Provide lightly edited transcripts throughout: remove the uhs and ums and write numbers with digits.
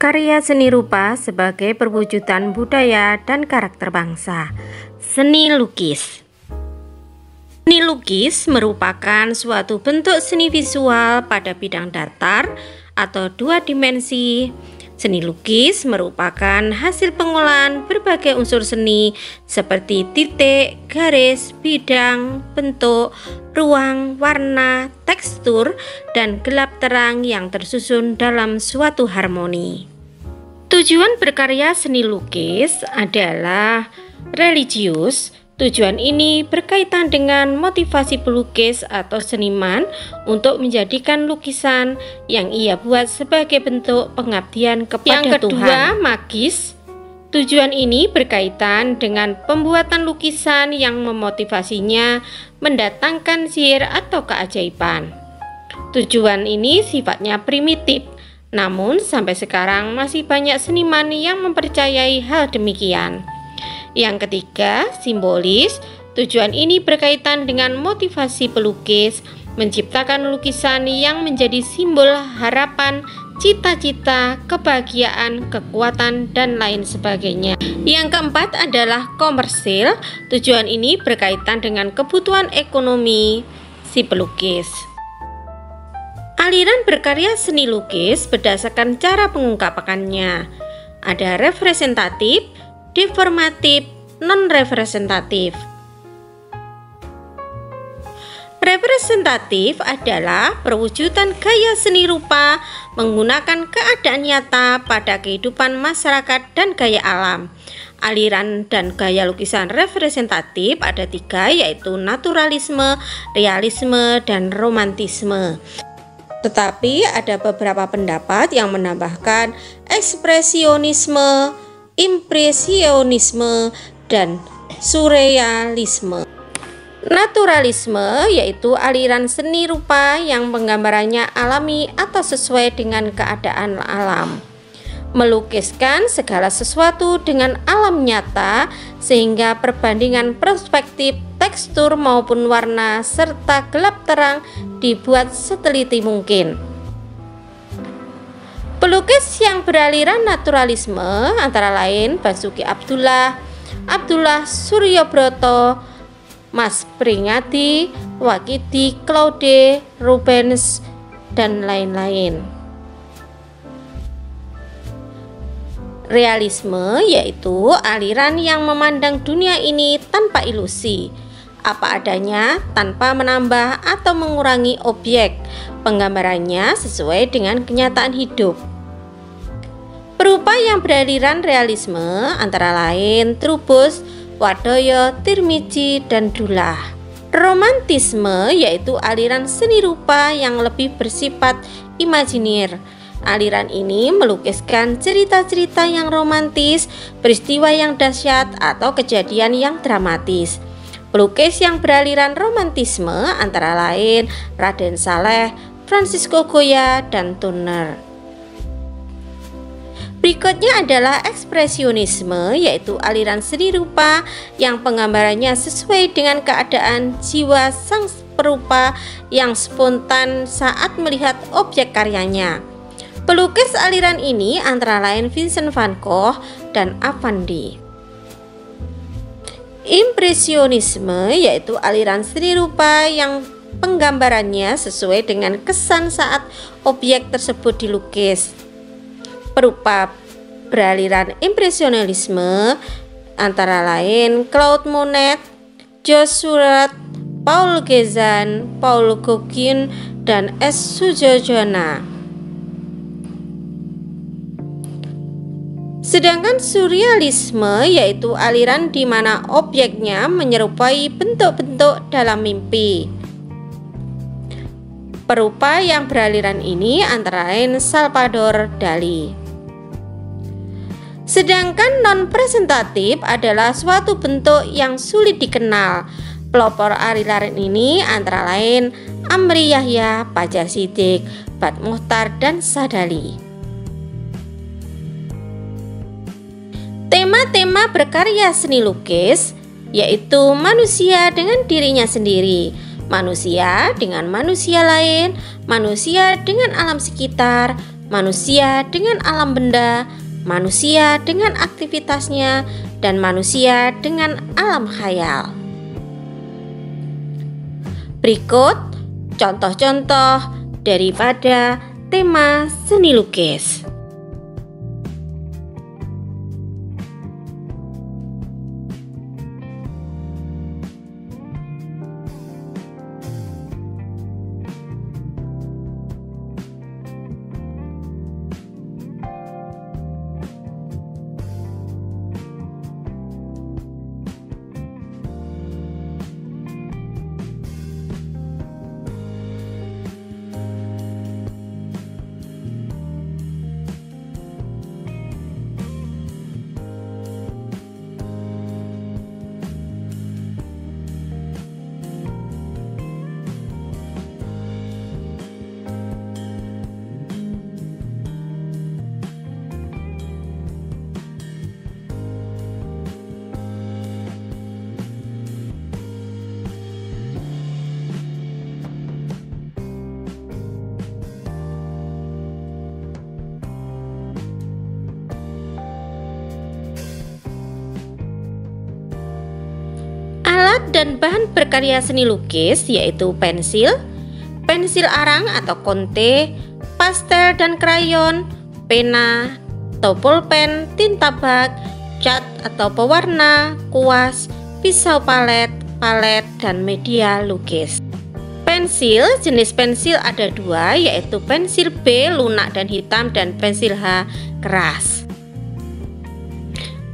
Karya seni rupa sebagai perwujudan budaya dan karakter bangsa. Seni lukis. Seni lukis merupakan suatu bentuk seni visual pada bidang datar atau dua dimensi. Seni lukis merupakan hasil pengolahan berbagai unsur seni seperti titik, garis, bidang, bentuk, ruang, warna, tekstur, dan gelap terang yang tersusun dalam suatu harmoni. Tujuan berkarya seni lukis adalah religius. Tujuan ini berkaitan dengan motivasi pelukis atau seniman untuk menjadikan lukisan yang ia buat sebagai bentuk pengabdian kepada Tuhan. Yang kedua, magis. Tujuan ini berkaitan dengan pembuatan lukisan yang memotivasinya mendatangkan sihir atau keajaiban. Tujuan ini sifatnya primitif, namun sampai sekarang masih banyak seniman yang mempercayai hal demikian. Yang ketiga, simbolis. Tujuan ini berkaitan dengan motivasi pelukis menciptakan lukisan yang menjadi simbol harapan, cita-cita, kebahagiaan, kekuatan, dan lain sebagainya. Yang keempat adalah komersil. Tujuan ini berkaitan dengan kebutuhan ekonomi si pelukis. Aliran berkarya seni lukis berdasarkan cara pengungkapannya. Ada representatif, deformatif, non-representatif. Representatif adalah perwujudan gaya seni rupa menggunakan keadaan nyata pada kehidupan masyarakat dan gaya alam. Aliran dan gaya lukisan representatif ada tiga, yaitu naturalisme, realisme, dan romantisme. Tetapi ada beberapa pendapat yang menambahkan ekspresionisme, impresionisme, dan surrealisme. Naturalisme yaitu aliran seni rupa yang penggambarannya alami atau sesuai dengan keadaan alam, melukiskan segala sesuatu dengan alam nyata sehingga perbandingan perspektif, tekstur maupun warna serta gelap terang dibuat seteliti mungkin. Pelukis yang beraliran naturalisme antara lain Basuki Abdullah, Abdullah Suryobroto, Mas Pringadi, Wakidi, Claude, Rubens, dan lain-lain. Realisme yaitu aliran yang memandang dunia ini tanpa ilusi, apa adanya tanpa menambah atau mengurangi objek. Penggambarannya sesuai dengan kenyataan hidup. Perupa yang beraliran realisme antara lain Trubus, Wadoyo, Tirmizi, dan Dullah. Romantisme yaitu aliran seni rupa yang lebih bersifat imajiner. Aliran ini melukiskan cerita-cerita yang romantis, peristiwa yang dahsyat, atau kejadian yang dramatis. Pelukis yang beraliran romantisme antara lain Raden Saleh, Francisco Goya, dan Turner. Berikutnya adalah ekspresionisme, yaitu aliran seni rupa yang penggambarannya sesuai dengan keadaan jiwa sang perupa yang spontan saat melihat objek karyanya. Pelukis aliran ini antara lain Vincent van Gogh dan Affandi. Impresionisme yaitu aliran seni rupa yang penggambarannya sesuai dengan kesan saat objek tersebut dilukis. Perupa beraliran impresionisme antara lain Claude Monet, Jules Seurat, Paul Cézanne, Paul Gauguin, dan S. Sujoyono. Sedangkan surrealisme yaitu aliran di mana objeknya menyerupai bentuk-bentuk dalam mimpi. Perupa yang beraliran ini antara lain Salvador Dali. Sedangkan non-presentatif adalah suatu bentuk yang sulit dikenal. Pelopor aliran ini antara lain Amri Yahya, Fajar Siddiq, Bad Muchtar, dan Sadali. Tema-tema berkarya seni lukis yaitu manusia dengan dirinya sendiri, manusia dengan manusia lain, manusia dengan alam sekitar, manusia dengan alam benda, manusia dengan aktivitasnya, dan manusia dengan alam khayal. Berikut contoh-contoh daripada tema seni lukis. Alat dan bahan berkarya seni lukis yaitu pensil, pensil arang atau konte, pastel dan krayon, pena atau pulpen, tinta bak, cat atau pewarna, kuas, pisau palet, dan media lukis. Pensil, jenis pensil ada dua, yaitu pensil B lunak dan hitam dan pensil H keras.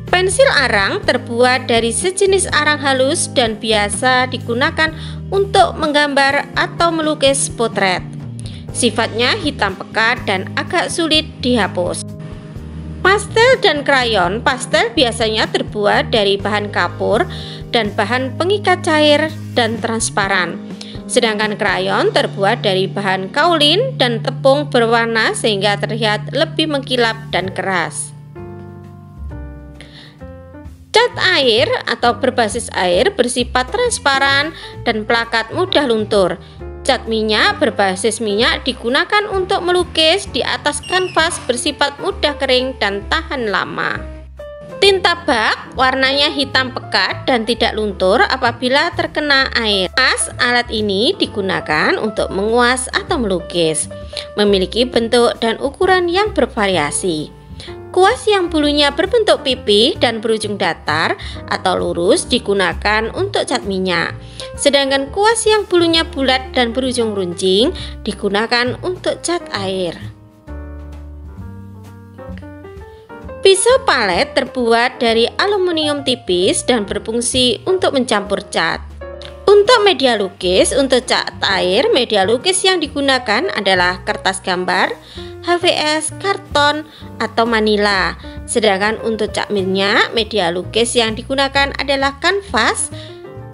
Pensil arang terbuat dari sejenis arang halus dan biasa digunakan untuk menggambar atau melukis potret. Sifatnya hitam pekat dan agak sulit dihapus. Pastel dan krayon. Pastel biasanya terbuat dari bahan kapur dan bahan pengikat cair dan transparan. Sedangkan krayon terbuat dari bahan kaolin dan tepung berwarna sehingga terlihat lebih mengkilap dan keras. Cat air atau berbasis air bersifat transparan dan plakat mudah luntur. Cat minyak berbasis minyak digunakan untuk melukis di atas kanvas bersifat mudah kering dan tahan lama. Tinta bak warnanya hitam pekat dan tidak luntur apabila terkena air. Alat ini digunakan untuk menguas atau melukis. Memiliki bentuk dan ukuran yang bervariasi. Kuas yang bulunya berbentuk pipih dan berujung datar atau lurus digunakan untuk cat minyak. Sedangkan kuas yang bulunya bulat dan berujung runcing digunakan untuk cat air. Pisau palet terbuat dari aluminium tipis dan berfungsi untuk mencampur cat. Untuk media lukis, untuk cat air, media lukis yang digunakan adalah kertas gambar, HVS, karton, atau manila. Sedangkan untuk cat minyak, media lukis yang digunakan adalah kanvas.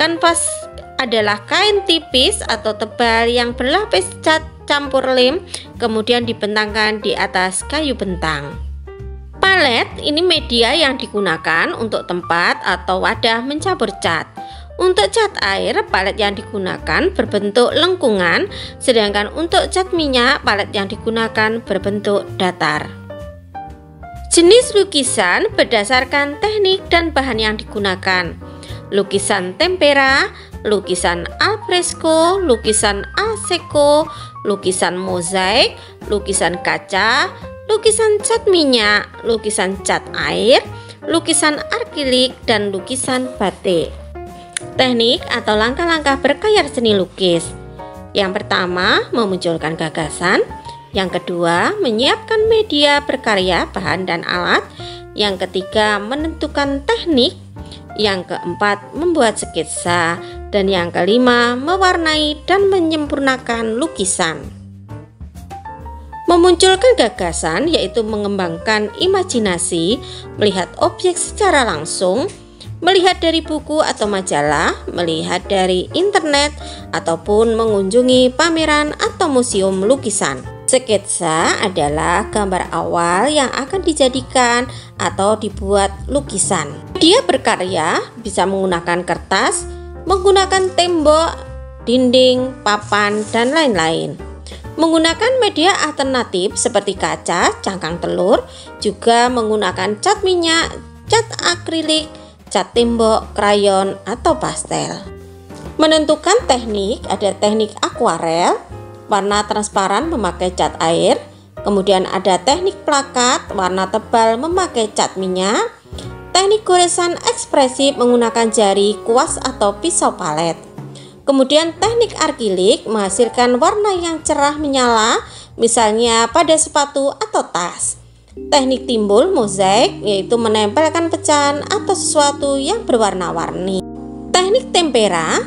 Kanvas adalah kain tipis atau tebal yang berlapis cat campur lem, kemudian dibentangkan di atas kayu bentang. Palet ini media yang digunakan untuk tempat atau wadah mencampur cat. Untuk cat air, palet yang digunakan berbentuk lengkungan, sedangkan untuk cat minyak, palet yang digunakan berbentuk datar. Jenis lukisan berdasarkan teknik dan bahan yang digunakan. Lukisan tempera, lukisan al fresco, lukisan al secco, lukisan mozaik, lukisan kaca, lukisan cat minyak, lukisan cat air, lukisan akrilik, dan lukisan batik. Teknik atau langkah-langkah berkarya seni lukis. Yang pertama, memunculkan gagasan. Yang kedua, menyiapkan media berkarya, bahan dan alat. Yang ketiga, menentukan teknik. Yang keempat, membuat sketsa. Dan yang kelima, mewarnai dan menyempurnakan lukisan. Memunculkan gagasan yaitu mengembangkan imajinasi, melihat objek secara langsung, melihat dari buku atau majalah, melihat dari internet, ataupun mengunjungi pameran atau museum lukisan. Sketsa adalah gambar awal yang akan dijadikan atau dibuat lukisan. Dia berkarya bisa menggunakan kertas, menggunakan tembok, dinding, papan, dan lain-lain. Menggunakan media alternatif seperti kaca, cangkang telur, juga menggunakan cat minyak, cat akrilik, cat tembok, krayon, atau pastel. Menentukan teknik, ada teknik akuarel, warna transparan memakai cat air, kemudian ada teknik plakat, warna tebal memakai cat minyak, teknik goresan ekspresif menggunakan jari, kuas, atau pisau palet. Kemudian teknik akrilik menghasilkan warna yang cerah menyala, misalnya pada sepatu atau tas. Teknik timbul mozaik yaitu menempelkan pecahan atau sesuatu yang berwarna-warni. Teknik tempera,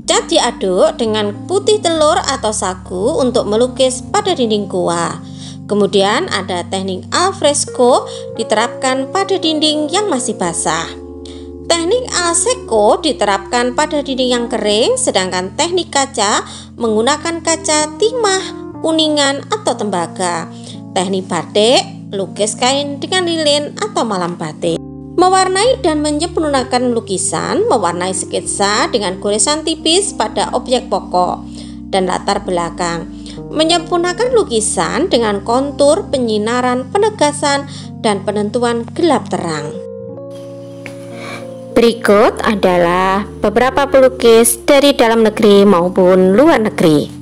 cat diaduk dengan putih telur atau sagu untuk melukis pada dinding gua. Kemudian ada teknik alfresco diterapkan pada dinding yang masih basah. Teknik al secco diterapkan pada dinding yang kering, sedangkan teknik kaca menggunakan kaca timah, kuningan, atau tembaga. Teknik batik, lukis kain dengan lilin atau malam batik. Mewarnai dan menyempurnakan lukisan, mewarnai sketsa dengan goresan tipis pada objek pokok dan latar belakang. Menyempurnakan lukisan dengan kontur, penyinaran, penegasan, dan penentuan gelap terang. Berikut adalah beberapa pelukis dari dalam negeri maupun luar negeri.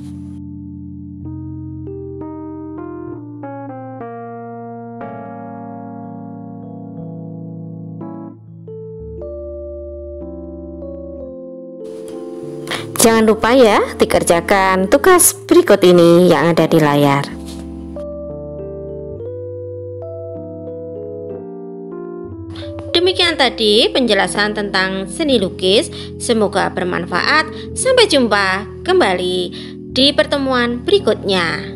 Jangan lupa ya dikerjakan tugas berikut ini yang ada di layar. Demikian tadi penjelasan tentang seni lukis. Semoga bermanfaat. Sampai jumpa kembali di pertemuan berikutnya.